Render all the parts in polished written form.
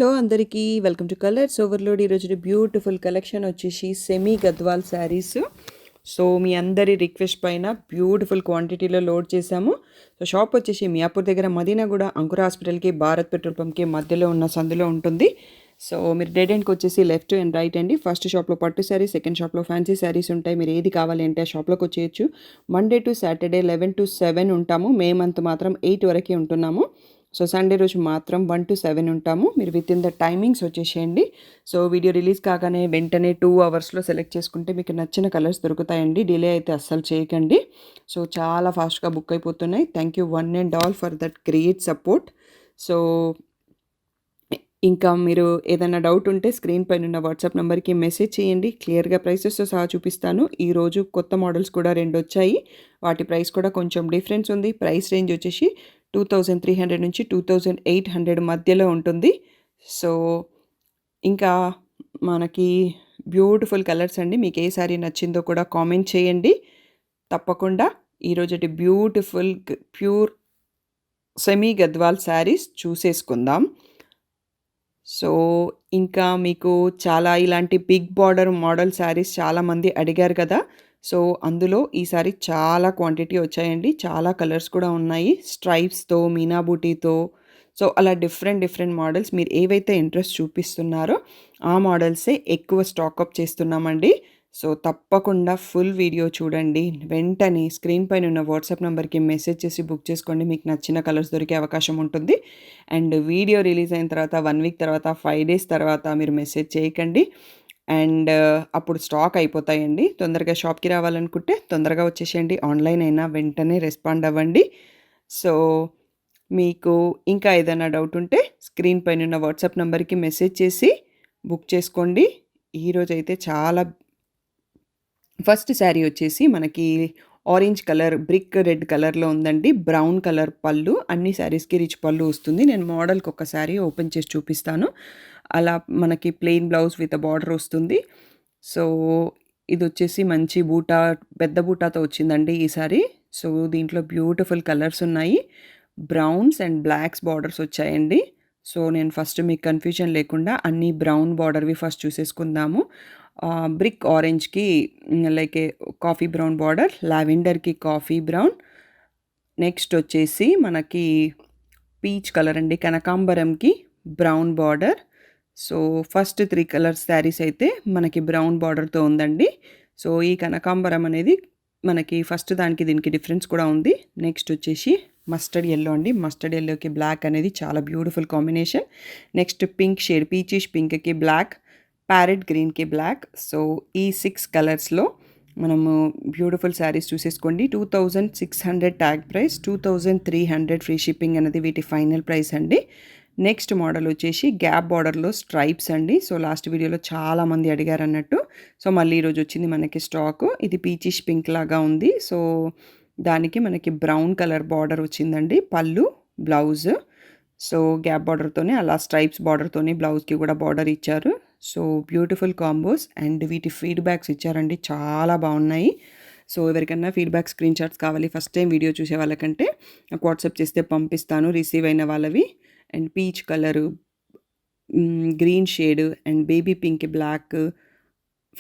Hello అందరికీ welcome to colours overload. ఈరోజు beautiful collection వచ్చేసి సెమీ గద్వాల్ శారీస్. సో మీ అందరి రిక్వెస్ట్ పైన బ్యూటిఫుల్ క్వాంటిటీలో లోడ్ చేశాము. సో షాప్ వచ్చేసి మియాపూర్ దగ్గర మదీనాగూడ అంకుర హాస్పిటల్కి భారత్ పెట్రోల్ పంప్కి మధ్యలో ఉన్న సందులో ఉంటుంది. సో మీరు డెడ్ ఎండ్కి వచ్చేసి లెఫ్ట్ అండ్ రైట్ అండి. ఫస్ట్ షాప్లో పట్టు శారీ, సెకండ్ షాప్లో ఫ్యాన్సీ శారీస్ ఉంటాయి. మీరు ఏది కావాలి అంటే ఆ షాప్లోకి వచ్చేయచ్చు. మండే టు సాటర్డే 11 to 7 ఉంటాము. మే మంత్ మాత్రం 8 వరకే ఉంటున్నాము. సో సండే రోజు మాత్రం 1 to 7 ఉంటాము. మీరు విత్ ఇన్ ద టైమింగ్స్ వచ్చేసేయండి. సో వీడియో రిలీజ్ కాగానే వెంటనే 2 అవర్స్లో సెలెక్ట్ చేసుకుంటే మీకు నచ్చిన కలర్స్ దొరుకుతాయండి. డిలే అయితే అస్సలు చేయకండి. సో చాలా ఫాస్ట్గా బుక్ అయిపోతున్నాయి. Thank you one and all for that great support. So ఇంకా మీరు ఏదైనా డౌట్ ఉంటే స్క్రీన్ పైన ఉన్న వాట్సాప్ నెంబర్కి మెసేజ్ చేయండి. క్లియర్గా ప్రైసెస్తో సహా చూపిస్తాను. ఈరోజు కొత్త మోడల్స్ కూడా 2 వచ్చాయి. వాటి ప్రైస్ కూడా కొంచెం డిఫరెన్స్ ఉంది. ప్రైస్ రేంజ్ వచ్చేసి 2300 నుంచి 2800 మధ్యలో ఉంటుంది. సో ఇంకా మనకి బ్యూటిఫుల్ కలర్స్ అండి. మీకు ఏ సారీ నచ్చిందో కూడా కామెంట్ చేయండి. తప్పకుండా ఈరోజు beautiful pure semi Gadwal saris చూసేసుకుందాం. సో ఇంకా మీకు చాలా ఇలాంటి బిగ్ బార్డర్ మోడల్ శారీస్ చాలామంది అడిగారు కదా. సో అందులో ఈసారి చాలా క్వాంటిటీ వచ్చాయండి. చాలా కలర్స్ కూడా ఉన్నాయి. స్ట్రైప్స్తో, మీనా బూటీతో, సో అలా డిఫరెంట్ మోడల్స్ మీరు ఏవైతే ఇంట్రెస్ట్ చూపిస్తున్నారో ఆ మోడల్సే ఎక్కువ స్టాకప్ చేస్తున్నామండి. సో తప్పకుండా ఫుల్ వీడియో చూడండి. వెంటనే స్క్రీన్ పైన ఉన్న వాట్సాప్ నెంబర్కి మెసేజ్ చేసి బుక్ చేసుకోండి. మీకు నచ్చిన కలర్స్ దొరికే అవకాశం ఉంటుంది. అండ్ వీడియో రిలీజ్ అయిన తర్వాత 1 వీక్ తర్వాత 5 డేస్ తర్వాత మీరు మెసేజ్ చేయకండి. అండ్ అప్పుడు స్టాక్ అయిపోతాయండి. తొందరగా షాప్కి రావాలనుకుంటే తొందరగా వచ్చేసేయండి. ఆన్లైన్ అయినా వెంటనే రెస్పాండ్ అవ్వండి. సో మీకు ఇంకా ఏదైనా డౌట్ ఉంటే స్క్రీన్ పైన ఉన్న వాట్సాప్ నెంబర్కి మెసేజ్ చేసి బుక్ చేసుకోండి. ఈరోజైతే చాలా ఫస్ట్ శారీ వచ్చేసి మనకి ఆరెంజ్ కలర్ బ్రిక్ రెడ్ కలర్లో ఉందండి. బ్రౌన్ కలర్ పళ్ళు. అన్ని శారీస్కి రిచ్ పళ్ళు వస్తుంది. నేను మోడల్కి ఒక శారీ ఓపెన్ చేసి చూపిస్తాను. అలా మనకి ప్లెయిన్ బ్లౌజ్ విత్ బార్డర్ వస్తుంది. సో ఇది వచ్చేసి మంచి బూటా, పెద్ద బూటాతో వచ్చిందండి ఈ సారీ. సో దీంట్లో బ్యూటిఫుల్ కలర్స్ ఉన్నాయి. బ్రౌన్స్ అండ్ బ్లాక్స్ బార్డర్స్ వచ్చాయండి. సో నేను ఫస్ట్ మీకు కన్ఫ్యూజన్ లేకుండా అన్ని బ్రౌన్ బార్డర్వి ఫస్ట్ చూసేసుకుందాము. బ్రిక్ ఆరెంజ్కి లైక్ కాఫీ బ్రౌన్ బార్డర్, లావెండర్కి కాఫీ బ్రౌన్, నెక్స్ట్ వచ్చేసి మనకి పీచ్ కలర్ అండి, కనకాంబరంకి brown border. So first 3 colours saris అయితే మనకి బ్రౌన్ బార్డర్తో ఉందండి. సో ఈ కనకాంబరం అనేది మనకి ఫస్ట్ దానికి దీనికి డిఫరెన్స్ కూడా ఉంది. నెక్స్ట్ వచ్చేసి మస్టర్డ్ ఎల్లో అండి. మస్టర్డ్ ఎల్లోకి బ్లాక్ అనేది చాలా beautiful combination. Next pink shade, peachish పింక్కి బ్లాక్, ప్యారెట్ గ్రీన్కి బ్లాక్. సో ఈ 6 కలర్స్లో మనము బ్యూటిఫుల్ శారీస్ చూసేసుకోండి. 2600 ట్యాగ్ ప్రైస్, 2300 ఫ్రీ షిప్పింగ్ అనేది వీటి ఫైనల్ ప్రైస్ అండి. నెక్స్ట్ మోడల్ వచ్చేసి గ్యాప్ బార్డర్లో స్ట్రైప్స్ అండి. సో లాస్ట్ వీడియోలో చాలామంది అడిగారు అన్నట్టు. సో మళ్ళీ ఈరోజు వచ్చింది మనకి స్టాకు. ఇది పీచిష్ పింక్ లాగా ఉంది. సో దానికి మనకి బ్రౌన్ కలర్ బార్డర్ వచ్చిందండి. పళ్ళు, బ్లౌజ్. సో గ్యాప్ బార్డర్తోనే అలా స్ట్రైప్స్ బార్డర్తోనే బ్లౌజ్కి కూడా బార్డర్ ఇచ్చారు. సో బ్యూటిఫుల్ కాంబోస్ అండ్ వీటి ఫీడ్బ్యాక్స్ ఇచ్చారండి. చాలా బాగున్నాయి. సో ఎవరికన్నా ఫీడ్బ్యాక్ స్క్రీన్ షాట్స్ కావాలి ఫస్ట్ టైం వీడియో చూసే వాళ్ళకంటే నాకు వాట్సాప్ చేస్తే పంపిస్తాను రిసీవ్ అయిన వాళ్ళవి. And peach colour, green shade and baby pink black.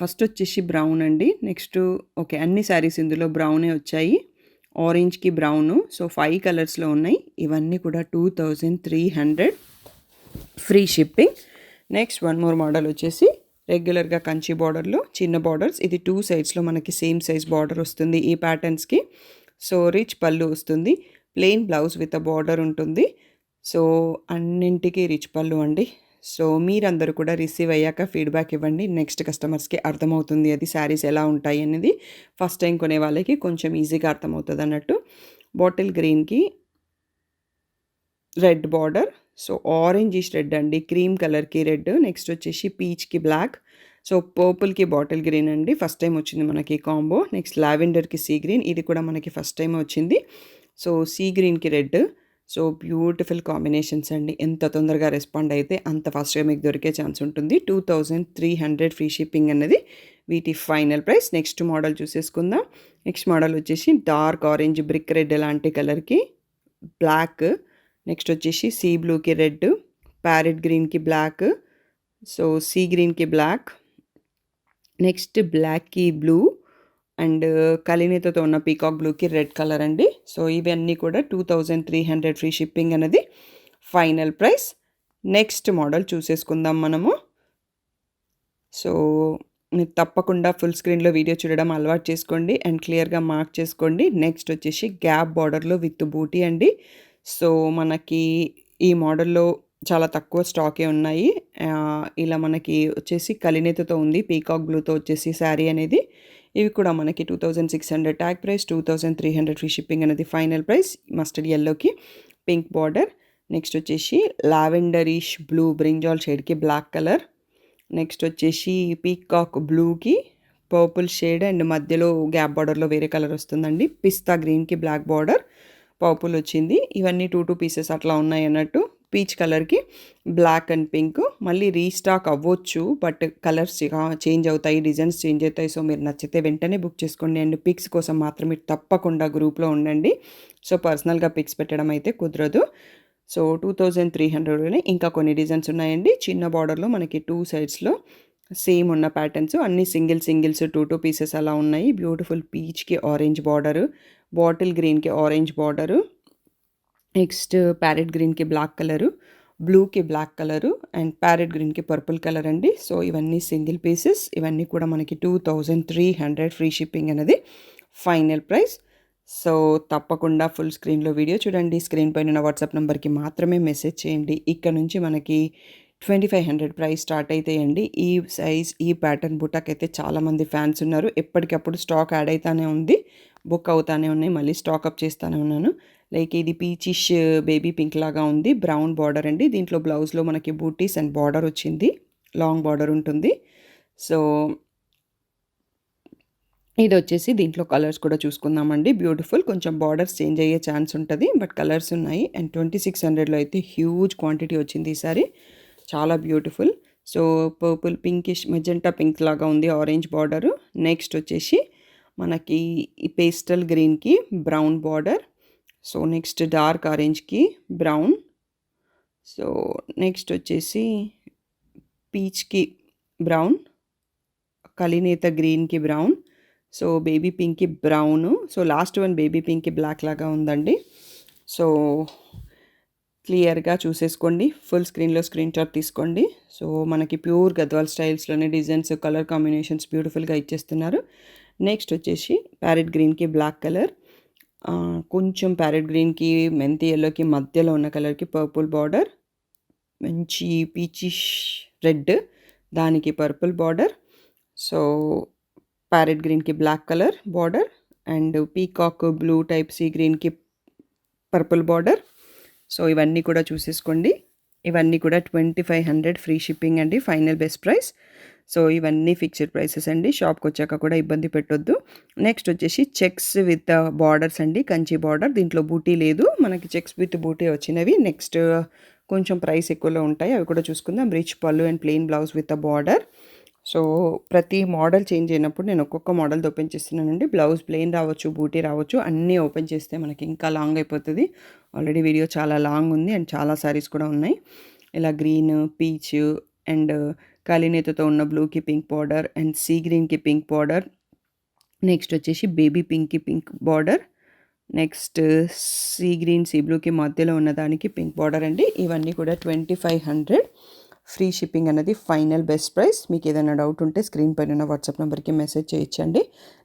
First వచ్చేసి బ్రౌన్ అండి. నెక్స్ట్ ఓకే అన్ని శారీస్ ఇందులో బ్రౌనే వచ్చాయి. ఆరెంజ్కి బ్రౌను. సో 5 కలర్స్లో ఉన్నాయి. ఇవన్నీ కూడా 2300 free shipping. Next one more model వచ్చేసి రెగ్యులర్గా కంచి బార్డర్లో చిన్న బార్డర్స్. ఇది 2 సైడ్స్లో మనకి సేమ్ సైజ్ బార్డర్ వస్తుంది ఈ ప్యాటర్న్స్కి. సో రిచ్ పళ్ళు వస్తుంది. Plain blouse with a border ఉంటుంది. సో అన్నింటికి రిచ్ పళ్ళు అండి. సో మీరందరూ కూడా రిసీవ్ అయ్యాక ఫీడ్బ్యాక్ ఇవ్వండి. నెక్స్ట్ కస్టమర్స్కి అర్థమవుతుంది అది శారీస్ ఎలా ఉంటాయి అనేది. ఫస్ట్ టైం కొనే వాళ్ళకి కొంచెం ఈజీగా అర్థమవుతుంది అన్నట్టు. బాటిల్ గ్రీన్కి red border. So orangish red అండి, క్రీమ్ కలర్కి రెడ్. నెక్స్ట్ వచ్చేసి పీచ్కి బ్లాక్. సో పర్పుల్కి బాటిల్ గ్రీన్ అండి. ఫస్ట్ టైం వచ్చింది మనకి కాంబో. నెక్స్ట్ లావెండర్కి సీ గ్రీన్. ఇది కూడా మనకి ఫస్ట్ టైం వచ్చింది. సో సీ గ్రీన్కి రెడ్. సో బ్యూటిఫుల్ కాంబినేషన్స్ అండి. ఎంత తొందరగా రెస్పాండ్ అయితే అంత ఫాస్ట్గా మీకు దొరికే ఛాన్స్ ఉంటుంది. 2300 ఫ్రీ షిప్పింగ్ అన్నది వీటి ఫైనల్ ప్రైస్. నెక్స్ట్ మోడల్ చూసేసుకుందాం. నెక్స్ట్ మోడల్ వచ్చేసి డార్క్ ఆరెంజ్ బ్రిక్ రెడ్ లాంటి కలర్కి బ్లాక్. నెక్స్ట్ వచ్చేసి సీ బ్లూకి రెడ్, ప్యారెట్ గ్రీన్‌కి బ్లాక్, సో సీ గ్రీన్‌కి బ్లాక్, నెక్స్ట్ బ్లాక్‌కి బ్లూ అండ్ కలినేతతో ఉన్న పీకాక్ బ్లూకి రెడ్ కలర్ అండి. సో ఇవన్నీ కూడా 2300 ఫ్రీ షిప్పింగ్ అనేది ఫైనల్ ప్రైస్. నెక్స్ట్ మోడల్ చూసేసుకుందాం మనము. సో మీరు తప్పకుండా ఫుల్ స్క్రీన్‌లో వీడియో చూడడం అలవాటు చేసుకోండి అండ్ క్లియర్‌గా మార్క్ చేసుకోండి. నెక్స్ట్ వచ్చేసి గ్యాప్ బార్డర్‌లో విత్ బూటీ అండి. సో మనకి ఈ మోడల్‌లో చాలా తక్కువ స్టాకే ఉన్నాయి. ఇలా మనకి వచ్చేసి కలినేతతో ఉంది. పీకాక్ బ్లూతో వచ్చేసి శారీ అనేది. ఇవి కూడా మనకి 2600 ట్యాగ్ ప్రైస్, 2300 ఫ్రీ షిప్పింగ్ అనేది ఫైనల్ ప్రైస్. మస్టర్డ్ యెల్లోకి పింక్ బార్డర్. నెక్స్ట్ వచ్చేసి లావెండరిష్ బ్లూ బ్రింజాల్ షేడ్‌కి బ్లాక్ కలర్. నెక్స్ట్ వచ్చేసి పీకాక్ బ్లూకి పర్పుల్ షేడ్ అండ్ మధ్యలో గ్యాప్ బార్డర్‌లో వేరే కలర్ వస్తుందండి. పిస్తా గ్రీన్‌కి బ్లాక్ బార్డర్, పర్పుల్ వచ్చింది. ఇవన్నీ 2 పీసెస్ అట్లా ఉన్నాయి అన్నట్టు. పీచ్ కలర్‌కి బ్లాక్ అండ్ పింక్. మళ్ళీ రీస్టాక్ అవ్వచ్చు. బట్ కలర్స్ చేంజ్ అవుతాయి, డిజైన్స్ చేంజ్ అవుతాయి. సో మీరు నచ్చితే వెంటనే బుక్ చేసుకోండి అండ్ పిక్స్ కోసం మాత్రం మీరు తప్పకుండా గ్రూప్‌లో ఉండండి. సో పర్సనల్‌గా పిక్స్ పెట్టడం అయితే కుదరదు. సో 2300లోనే ఇంకా కొన్ని డిజైన్స్ ఉన్నాయండి. చిన్న బార్డర్‌లో మనకి 2 సైడ్స్‌లో సేమ్ ఉన్న ప్యాటర్న్స్ అన్నీ సింగిల్స్ 2 పీసెస్ అలా ఉన్నాయి. బ్యూటిఫుల్ పీచ్‌కి ఆరెంజ్ బార్డరు, బాటిల్ గ్రీన్‌కి ఆరెంజ్ బార్డరు, నెక్స్ట్ ప్యారెట్ గ్రీన్‌కి బ్లాక్ కలరు, బ్లూకి బ్లాక్ కలరు అండ్ ప్యారెట్ గ్రీన్‌కి పర్పుల్ కలర్ అండి. సో ఇవన్నీ సింగిల్ పీసెస్. ఇవన్నీ కూడా మనకి 2300 ఫ్రీ షిప్పింగ్ అనేది ఫైనల్ ప్రైస్. సో తప్పకుండా ఫుల్ స్క్రీన్‌లో వీడియో చూడండి. స్క్రీన్ పైన ఉన్న వాట్సాప్ నంబర్‌కి మాత్రమే మెసేజ్ చేయండి. ఇక్కడ నుంచి మనకి 2500 ప్రైస్ స్టార్ట్ అయితాయండి. ఈ సైజ్, ఈ ప్యాటర్న్ బుటాకైతే చాలామంది ఫ్యాన్స్ ఉన్నారు. ఎప్పటికప్పుడు స్టాక్ యాడ్ అయితానే ఉంది. బుక్ అవుతానే ఉన్నాయి. మళ్ళీ స్టాకప్ చేస్తానే ఉన్నాను. లైక్ ఇది పీచిష్ బేబీ పింక్ లాగా ఉంది. బ్రౌన్ బార్డర్ అండి. దీంట్లో బ్లౌజ్‌లో మనకి బూటీస్ అండ్ బార్డర్ వచ్చింది. లాంగ్ బార్డర్ ఉంటుంది. సో ఇదొచ్చేసి దీంట్లో కలర్స్ కూడా చూసుకుందామండి. బ్యూటిఫుల్ కొంచెం బార్డర్స్ చేంజ్ అయ్యే ఛాన్స్ ఉంటది. బట్ కలర్స్ ఉన్నాయి. అండ్ 2600లో అయితే హ్యూజ్ క్వాంటిటీ వచ్చింది ఈసారి. చాలా beautiful. So purple pinkish magenta pink లాగా ఉంది ఆరెంజ్ బార్డరు. నెక్స్ట్ వచ్చేసి మనకి ఈ పేస్టల్ గ్రీన్‌కి brown border. So next dark ఆరెంజ్‌కి బ్రౌన్. సో నెక్స్ట్ వచ్చేసి పీచ్‌కి బ్రౌన్, కలినేత గ్రీన్‌కి బ్రౌన్, సో బేబీ పింక్‌కి brown. So last one baby పింక్‌కి బ్లాక్ లాగా ఉందండి. సో క్లియర్‌గా చూసేసుకోండి. ఫుల్ స్క్రీన్‌లో స్క్రీన్ షాట్ తీసుకోండి. సో మనకి ప్యూర్ గద్వాల్ స్టైల్స్‌లోనే డిజైన్స్, కలర్ కాంబినేషన్స్ బ్యూటిఫుల్‌గా ఇచ్చేస్తున్నారు. నెక్స్ట్ వచ్చేసి ప్యారెట్ గ్రీన్‌కి బ్లాక్ కలర్, కొంచెం ప్యారెట్ గ్రీన్‌కి మెంతి యెల్లోకి మధ్యలో ఉన్న కలర్‌కి పర్పుల్ బార్డర్, మంచి పీచిష్ రెడ్, దానికి పర్పుల్ బార్డర్. సో ప్యారెట్ గ్రీన్‌కి black colour border and peacock blue type sea గ్రీన్‌కి పర్పుల్ బార్డర్. సో ఇవన్నీ కూడా చూసేసుకోండి. ఇవన్నీ కూడా 2500 ఫ్రీ షిప్పింగ్ అండి. Final best price. సో ఇవన్నీ ఫిక్స్డ్ ప్రైసెస్ అండి. షాప్‌కొచ్చాక కూడా ఇబ్బంది పెట్టొద్దు. నెక్స్ట్ వచ్చేసి చెక్స్ విత్ బార్డర్స్ అండి. కంచి బార్డర్. దీంట్లో బూటీ లేదు. మనకి చెక్స్ విత్ బూటీ వచ్చినవి. నెక్స్ట్ కొంచెం ప్రైస్ ఎక్కువలో ఉంటాయి. అవి కూడా చూసుకుందాం. రిచ్ పళ్ళు and plain blouse with border. So ప్రతి మోడల్ చేంజ్ అయినప్పుడు నేను ఒక్కొక్క మోడల్‌ది ఓపెన్ చేస్తున్నానండి. బ్లౌజ్ ప్లెయిన్ రావచ్చు, బూటీ రావచ్చు. అన్నీ ఓపెన్ చేస్తే మనకి ఇంకా లాంగ్ అయిపోతది. ఆల్రెడీ వీడియో చాలా లాంగ్ ఉంది అండ్ చాలా సారీస్ కూడా ఉన్నాయి. ఇలా గ్రీన్, పీచ్ అండ్ కలినేతతో ఉన్న బ్లూకి పింక్ బార్డర్ అండ్ సీ గ్రీన్‌కి పింక్ బార్డర్. నెక్స్ట్ వచ్చేసి బేబీ పింక్‌కి pink border. Next sea green, sea బ్లూకి మధ్యలో ఉన్నదానికి పింక్ బార్డర్ అండి. ఇవన్నీ కూడా 2500 ఫ్రీ షిప్పింగ్ అనేది ఫైనల్ బెస్ట్ ప్రైస్. మీకు ఏదైనా డౌట్ ఉంటే స్క్రీన్ పైన ఉన్న వాట్సాప్ నెంబర్‌కి మెసేజ్ చేయొచ్చండి.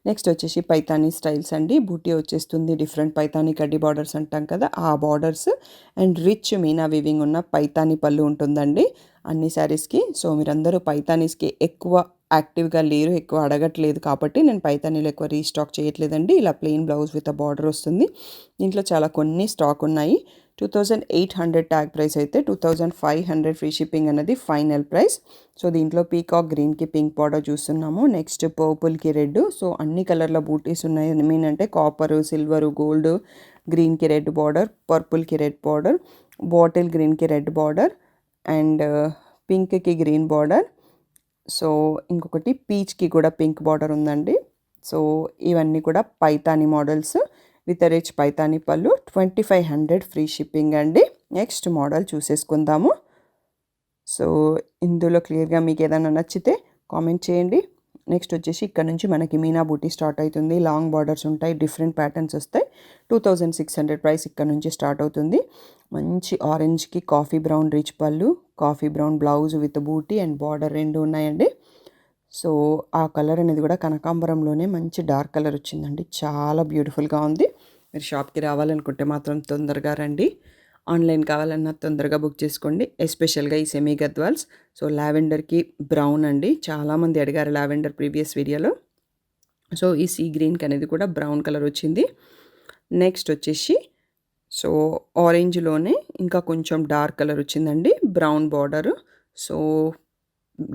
నెక్స్ట్ వచ్చేసి పైతానీ స్టైల్స్ అండి. బూటీ వచ్చేస్తుంది. డిఫరెంట్ పైతానీ కడ్డీ బార్డర్స్ అంటాం కదా, ఆ borders and rich Meena weaving ఉన్న పైతానీ పళ్ళు ఉంటుందండి అన్ని శారీస్‌కి. సో మీరందరూ పైతానీస్‌కి ఎక్కువ యాక్టివ్‌గా లేరు, ఎక్కువ అడగట్లేదు కాబట్టి నేను పైతానీలు ఎక్కువ రీస్టాక్ చేయట్లేదండి. ఇలా ప్లెయిన్ బ్లౌజ్ విత్ బార్డర్ వస్తుంది. దీంట్లో చాలా కొన్ని స్టాక్ ఉన్నాయి. 2800 ట్యాగ్ ప్రైస్ అయితే 2500 ఫ్రీ షిప్పింగ్ అనేది ఫైనల్ ప్రైస్. సో దీంట్లో పీకాక్ గ్రీన్‌కి పింక్ బార్డర్ చూస్తున్నాము. నెక్స్ట్ పర్పుల్‌కి రెడ్. సో అన్ని కలర్ల బూటీస్ ఉన్నాయి. మీన్ అంటే కాపరు, సిల్వరు, గోల్డ్, గ్రీన్‌కి రెడ్ బార్డర్, పర్పుల్‌కి రెడ్ బార్డర్, బాటిల్ గ్రీన్‌కి రెడ్ బార్డర్ అండ్ పింక్‌కి గ్రీన్ బార్డర్. సో ఇంకొకటి పీచ్‌కి కూడా పింక్ బార్డర్ ఉందండి. సో ఇవన్నీ కూడా Paithani models with rich Paithani పళ్ళు. 2500 ఫ్రీ షిప్పింగ్ అండి. నెక్స్ట్ మోడల్ చూసేసుకుందాము. సో ఇందులో క్లియర్గా మీకు ఏదైనా నచ్చితే కామెంట్ చేయండి. నెక్స్ట్ వచ్చేసి ఇక్కడ నుంచి మనకి మీనా బూటీ స్టార్ట్ అవుతుంది. లాంగ్ బార్డర్స్ ఉంటాయి, డిఫరెంట్ ప్యాటర్న్స్ వస్తాయి. 2600 ప్రైస్ ఇక్కడ నుంచి స్టార్ట్ అవుతుంది. మంచి ఆరెంజ్కి కాఫీ బ్రౌన్ రిచ్ పళ్ళు, కాఫీ బ్రౌన్ బ్లౌజ్ విత్ బూటీ అండ్ బార్డర్ రెండు ఉన్నాయండి. సో ఆ కలర్ అనేది కూడా కనకాంబరంలోనే మంచి డార్క్ కలర్ వచ్చిందండి. చాలా బ్యూటిఫుల్గా ఉంది. మీరు షాప్కి రావాలనుకుంటే మాత్రం తొందరగా రండి. ఆన్లైన్ కావాలన్నా తొందరగా బుక్ చేసుకోండి. ఎస్పెషల్గా ఈ సెమీ గద్వాల్స్. సో లావెండర్కి బ్రౌన్ అండి, చాలామంది అడిగారు లావెండర్ ప్రీవియస్ వీడియోలో. సో ఈ సీ గ్రీన్కి అనేది కూడా బ్రౌన్ కలర్ వచ్చింది. నెక్స్ట్ వచ్చేసి సో ఆరెంజ్లోనే ఇంకా కొంచెం డార్క్ కలర్ వచ్చిందండి, బ్రౌన్ బార్డరు. సో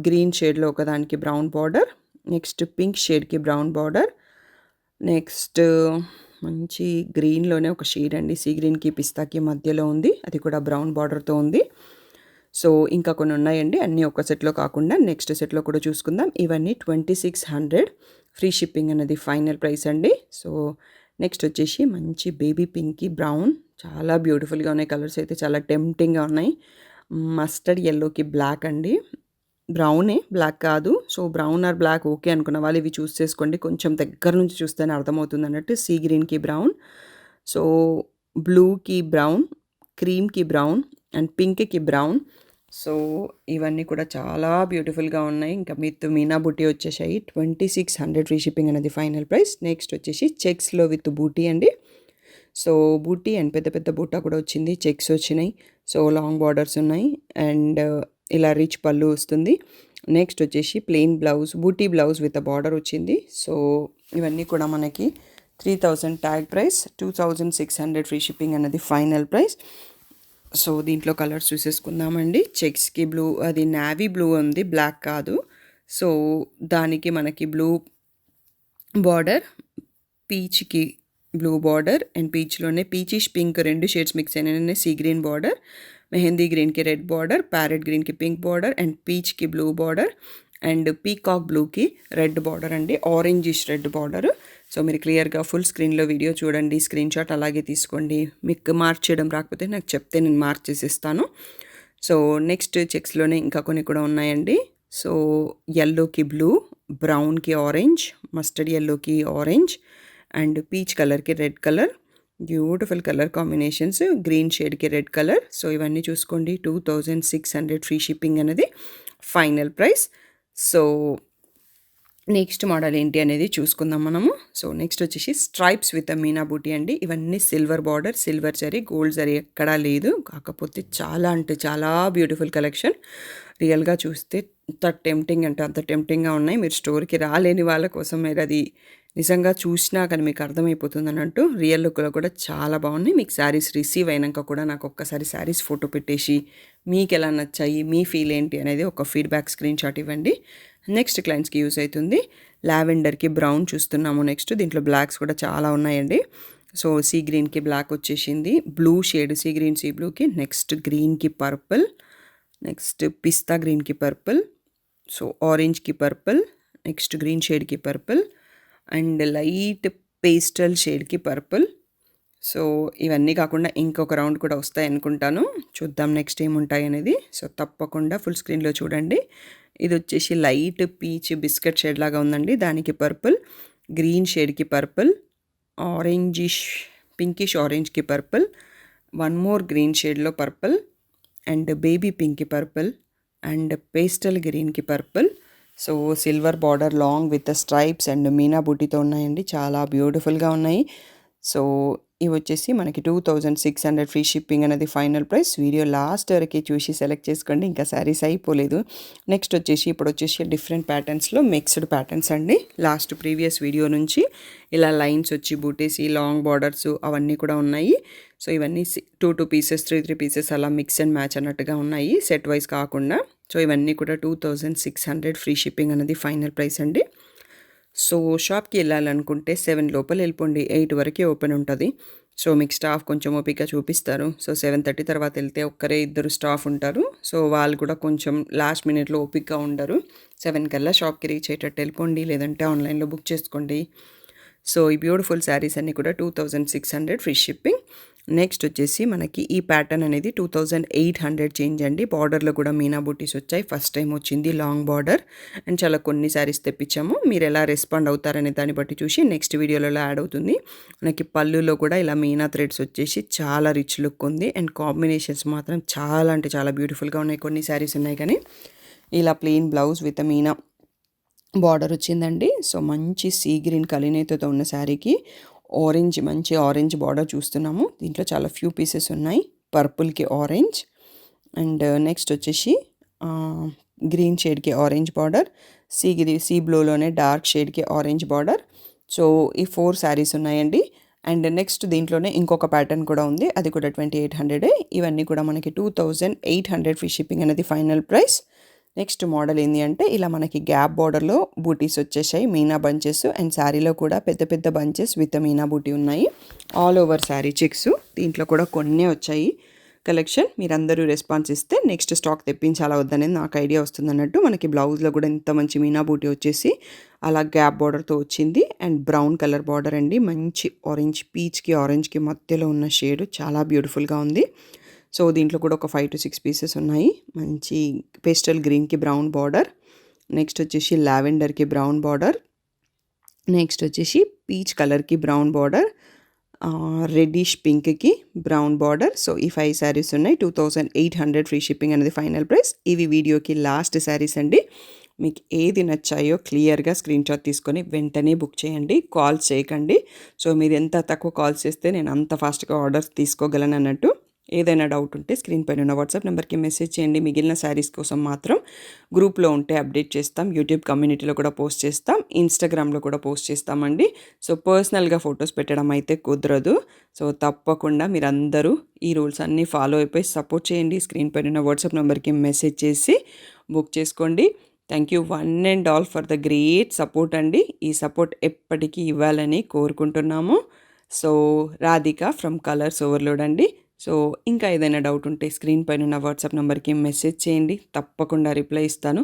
గ్రీన్ షేడ్లో ఒకదానికి బ్రౌన్ బార్డర్, నెక్స్ట్ పింక్ షేడ్కి బ్రౌన్ బార్డర్, నెక్స్ట్ మంచి గ్రీన్లోనే ఒక షేడ్ అండి, సీ గ్రీన్కి పిస్తాకి మధ్యలో ఉంది, అది కూడా బ్రౌన్ బార్డర్తో ఉంది. సో ఇంకా కొన్ని ఉన్నాయండి, అన్నీ ఒక సెట్లో కాకుండా నెక్స్ట్ సెట్లో కూడా చూసుకుందాం. ఇవన్నీ 2600 ఫ్రీ షిప్పింగ్ అనేది ఫైనల్ ప్రైస్ అండి. సో నెక్స్ట్ వచ్చేసి మంచి బేబీ పింక్కి బ్రౌన్, చాలా బ్యూటిఫుల్గా ఉన్నాయి. కలర్స్ అయితే చాలా టెంప్టింగ్గా ఉన్నాయి. మస్టర్డ్ ఎల్లోకి బ్లాక్ అండి, బ్రౌనే బ్లాక్ కాదు. So brown or black okay అనుకున్న వాళ్ళు ఇవి చూస్ చేసుకోండి, కొంచెం దగ్గర నుంచి చూస్తేనే అర్థమవుతుంది అన్నట్టు. సీ గ్రీన్కి బ్రౌన్, సో బ్లూకి బ్రౌన్, క్రీమ్కి బ్రౌన్ అండ్ పింక్కి బ్రౌన్. సో ఇవన్నీ కూడా చాలా బ్యూటిఫుల్గా ఉన్నాయి. ఇంకా మీనా బూటీ వచ్చేసాయి. 2600 ఫ్రీ షిప్పింగ్ అనేది ఫైనల్ ప్రైస్. నెక్స్ట్ వచ్చేసి చెక్స్లో విత్ బూటీ అండి. సో బూటీ అండ్ పెద్ద పెద్ద బూటా కూడా వచ్చింది, చెక్స్ వచ్చినాయి. సో లాంగ్ బార్డర్స్ ఉన్నాయి అండ్ ఇలా రిచ్ పళ్ళు వస్తుంది. నెక్స్ట్ వచ్చేసి ప్లెయిన్ బ్లౌజ్, బూటీ బ్లౌజ్ విత్ బార్డర్ వచ్చింది. సో ఇవన్నీ కూడా మనకి 3000 ట్యాగ్ ప్రైస్, 2600 ఫ్రీ షిప్పింగ్ అన్నది ఫైనల్ ప్రైస్. సో దీంట్లో కలర్స్ చూసేసుకుందామండి. చెక్స్కి బ్లూ, అది నావీ బ్లూ ఉంది, బ్లాక్ కాదు. సో దానికి మనకి బ్లూ బార్డర్, పీచ్కి బ్లూ బార్డర్ అండ్ పీచ్లోనే పీచిష్ పింక్ రెండు షేడ్స్ మిక్స్ అయిన సీ గ్రీన్ బార్డర్, మెహందీ గ్రీన్కి రెడ్ బార్డర్, ప్యారెట్ గ్రీన్కి పింక్ బార్డర్ అండ్ పీచ్కి బ్లూ బార్డర్ అండ్ పీకాక్ బ్లూకి రెడ్ బార్డర్ అండి, ఆరెంజిష్ రెడ్ బార్డర్. సో మీరు క్లియర్గా ఫుల్ స్క్రీన్లో వీడియో చూడండి, స్క్రీన్ షాట్ అలాగే తీసుకోండి. మీకు మార్క్ చేయడం రాకపోతే నాకు చెప్తే నేను మార్క్ చేసిస్తాను. సో నెక్స్ట్ చెక్స్లోనే ఇంకా కొన్ని కూడా ఉన్నాయండి. సో ఎల్లోకి బ్లూ, బ్రౌన్కి ఆరెంజ్, మస్టర్డ్ ఎల్లోకి orange and peach colour red colour, beautiful colour combinations, green shade red colour. So ఇవన్నీ చూసుకోండి. 2600 ఫ్రీ షిప్పింగ్ అనేది final price. So next model ఏంటి అనేది చూసుకుందాం మనము. సో నెక్స్ట్ వచ్చేసి స్ట్రైప్స్ విత్ మీనా బూటీ అండి. ఇవన్నీ silver border, silver zari, gold zari ఎక్కడా లేదు. కాకపోతే చాలా అంటే చాలా బ్యూటిఫుల్ కలెక్షన్. రియల్గా చూస్తే అంత టెంప్టింగ్ అంటే అంత టెంప్టింగ్గా ఉన్నాయి. మీరు స్టోర్కి రాలేని వాళ్ళ కోసం మీరు అది నిజంగా చూసినా కానీ మీకు అర్థమైపోతుంది అన్నట్టు. రియల్ లుక్లో కూడా చాలా బాగున్నాయి. మీకు శారీస్ రిసీవ్ అయినాక కూడా నాకు ఒక్కసారి శారీస్ ఫోటో పెట్టేసి మీకు ఎలా నచ్చాయి, మీ ఫీల్ ఏంటి అనేది ఒక ఫీడ్బ్యాక్ స్క్రీన్ షాట్ ఇవ్వండి. నెక్స్ట్ క్లయింట్స్కి యూస్ అవుతుంది. లావెండర్కి బ్రౌన్ చూస్తున్నాము. నెక్స్ట్ దీంట్లో బ్లాక్స్ కూడా చాలా ఉన్నాయండి. సో సీ గ్రీన్కి బ్లాక్ వచ్చేసింది, blue shade sea green sea బ్లూకి, నెక్స్ట్ గ్రీన్కి పర్పుల్, నెక్స్ట్ పిస్తా గ్రీన్కి పర్పుల్, సో ఆరెంజ్కి పర్పుల్, నెక్స్ట్ గ్రీన్ షేడ్కి పర్పుల్ అండ్ లైట్ పేస్టల్ షేడ్కి పర్పుల్. సో ఇవన్నీ కాకుండా ఇంకొక రౌండ్ కూడా వస్తాయి అనుకుంటాను, చూద్దాం నెక్స్ట్ ఏముంటాయి అనేది. సో తప్పకుండా ఫుల్ స్క్రీన్లో చూడండి. ఇది వచ్చేసి లైట్ పీచ్ బిస్కెట్ షేడ్ లాగా ఉందండి, దానికి పర్పుల్, గ్రీన్ షేడ్కి పర్పుల్, ఆరెంజిష్ పింకిష్ ఆరెంజ్కి పర్పుల్, వన్ మోర్ గ్రీన్ షేడ్లో పర్పుల్ అండ్ బేబీ పింక్కి పర్పుల్ అండ్ పేస్టల్ గ్రీన్కి purple. So silver border long with stripes and meena బూటీతో ఉన్నాయండి, చాలా బ్యూటిఫుల్గా ఉన్నాయి. సో ఇవి వచ్చేసి మనకి 2600 ఫ్రీ షిప్పింగ్ అనేది ఫైనల్ ప్రైస్. వీడియో లాస్ట్ వరకు చూసి సెలెక్ట్ చేసుకోండి, ఇంకా శారీస్ అయిపోలేదు. నెక్స్ట్ వచ్చేసి ఇప్పుడు వచ్చేసి డిఫరెంట్ ప్యాటర్న్స్లో మిక్స్డ్ ప్యాటర్న్స్ అండి. లాస్ట్ ప్రీవియస్ వీడియో నుంచి ఇలా లైన్స్ వచ్చి బూటేసి లాంగ్ బార్డర్స్ అవన్నీ కూడా ఉన్నాయి. సో ఇవన్నీ 2 పీసెస్ 3 పీసెస్ అలా మిక్స్ అండ్ మ్యాచ్ అన్నట్టుగా ఉన్నాయి, సెట్ వైజ్ కాకుండా. సో ఇవన్నీ కూడా 2600 ఫ్రీ షిప్పింగ్ అనేది ఫైనల్ ప్రైస్ అండి. సో షాప్కి వెళ్ళాలనుకుంటే 7 లోపల వెళ్ళిపోండి, 8 వరకే ఓపెన్ ఉంటుంది. సో మీకు స్టాఫ్ కొంచెం ఓపిక చూపిస్తారు. సో 7:30 తర్వాత వెళ్తే ఒక్కరే ఇద్దరు స్టాఫ్ ఉంటారు. సో వాళ్ళు కూడా కొంచెం లాస్ట్ మినిట్లో ఓపికగా ఉండరు. 7 కల్లా షాప్కి రీచ్ అయ్యేటట్టు వెళ్ళిపోండి, లేదంటే ఆన్లైన్లో బుక్ చేసుకోండి. సో ఈ బ్యూటిఫుల్ శారీస్ అన్నీ కూడా 2600 ఫ్రీ షిప్పింగ్. నెక్స్ట్ వచ్చేసి మనకి ఈ ప్యాటర్న్ అనేది 2800 చేంజ్ అండి. బార్డర్లో కూడా మీనా బూటీస్ వచ్చాయి. ఫస్ట్ టైం వచ్చింది లాంగ్ బార్డర్ అండ్ చాలా కొన్ని శారీస్ తెప్పించాము. మీరు ఎలా రెస్పాండ్ అవుతారనే దాన్ని బట్టి చూసి నెక్స్ట్ వీడియోలలో యాడ్ అవుతుంది. మనకి పళ్ళులో కూడా ఇలా మీనా థ్రెడ్స్ వచ్చేసి చాలా రిచ్ లుక్ ఉంది అండ్ కాంబినేషన్స్ మాత్రం చాలా అంటే చాలా బ్యూటిఫుల్గా ఉన్నాయి. కొన్ని శారీస్ ఉన్నాయి కానీ ఇలా plain blouse with Meena border వచ్చిందండి. సో మంచి సీ గ్రీన్ కలినేతతో ఉన్న శారీకి ఆరెంజ్ మంచి ఆరెంజ్ బార్డర్ చూస్తున్నాము. దీంట్లో చాలా ఫ్యూ పీసెస్ ఉన్నాయి. పర్పుల్కి ఆరెంజ్ అండ్ నెక్స్ట్ వచ్చేసి గ్రీన్ షేడ్కి ఆరెంజ్ బార్డర్, సీ బ్లూలోనే డార్క్ షేడ్కి ఆరెంజ్ బార్డర్. సో ఈ 4 శారీస్ ఉన్నాయండి. అండ్ నెక్స్ట్ దీంట్లోనే ఇంకొక ప్యాటర్న్ కూడా ఉంది, అది కూడా 2800. ఇవన్నీ కూడా మనకి 2800 ఫ్రీ షిప్పింగ్ అనేది ఫైనల్ ప్రైస్. నెక్స్ట్ మోడల్ ఏంటి అంటే ఇలా మనకి గ్యాప్ బార్డర్లో బూటీస్ వచ్చేసాయి, మీనా బంచెస్ అండ్ శారీలో కూడా పెద్ద పెద్ద బంచెస్ విత్ మీనా బూటీ ఉన్నాయి. All over sari checks. దీంట్లో కూడా కొన్ని వచ్చాయి కలెక్షన్. మీరందరూ రెస్పాన్స్ ఇస్తే నెక్స్ట్ స్టాక్ తెప్పించాలా వద్దనేది నాకు ఐడియా వస్తుంది అన్నట్టు. మనకి బ్లౌజ్లో కూడా ఇంత మంచి మీనా బూటీ వచ్చేసి అలా గ్యాప్ బార్డర్తో వచ్చింది అండ్ బ్రౌన్ కలర్ బార్డర్ అండి. మంచి ఆరెంజ్, పీచ్కి ఆరెంజ్కి మధ్యలో ఉన్న షేడ్ చాలా బ్యూటిఫుల్గా ఉంది. సో దీంట్లో కూడా ఒక 5 to 6 పీసెస్ ఉన్నాయి. మంచి పేస్టల్ గ్రీన్కి బ్రౌన్ బార్డర్, నెక్స్ట్ వచ్చేసి లావెండర్కి బ్రౌన్ బార్డర్, నెక్స్ట్ వచ్చేసి పీచ్ కలర్కి బ్రౌన్ బార్డర్, రెడ్డిష్ పింక్కి బ్రౌన్ బార్డర్. సో ఈ 5 శారీస్ ఉన్నాయి. 2800 ఫ్రీ షిప్పింగ్ అనేది ఫైనల్ ప్రైస్. ఇవి వీడియోకి లాస్ట్ శారీస్ అండి. మీకు ఏది నచ్చాయో క్లియర్గా స్క్రీన్ షాట్ తీసుకొని వెంటనే బుక్ చేయండి, కాల్స్ చేయకండి. సో మీరు ఎంత తక్కువ కాల్స్ చేస్తే నేను అంత ఫాస్ట్గా ఆర్డర్స్ తీసుకోగలను అన్నట్టు. ఏదైనా డౌట్ ఉంటే స్క్రీన్ పైన ఉన్న వాట్సాప్ నెంబర్కి మెసేజ్ చేయండి. మిగిలిన శారీస్ కోసం మాత్రం గ్రూప్లో ఉంటే అప్డేట్ చేస్తాం, యూట్యూబ్ కమ్యూనిటీలో కూడా పోస్ట్ చేస్తాం, ఇన్స్టాగ్రామ్లో కూడా పోస్ట్ చేస్తామండి. సో పర్సనల్గా ఫొటోస్ పెట్టడం అయితే కుదరదు. సో తప్పకుండా మీరందరూ ఈ రూల్స్ అన్నీ ఫాలో అయిపోయి సపోర్ట్ చేయండి. స్క్రీన్ పైన ఉన్న వాట్సాప్ నెంబర్కి మెసేజ్ చేసి బుక్ చేసుకోండి. Thank you one and all for the great support అండి. ఈ సపోర్ట్ ఎప్పటికీ ఇవ్వాలని కోరుకుంటున్నాము. So Radhika from colours overload అండి. సో ఇంకా ఏదైనా డౌట్ ఉంటే స్క్రీన్ పైన ఉన్న వాట్సాప్ నెంబర్కి మెసేజ్ చేయండి, తప్పకుండా రిప్లై ఇస్తాను.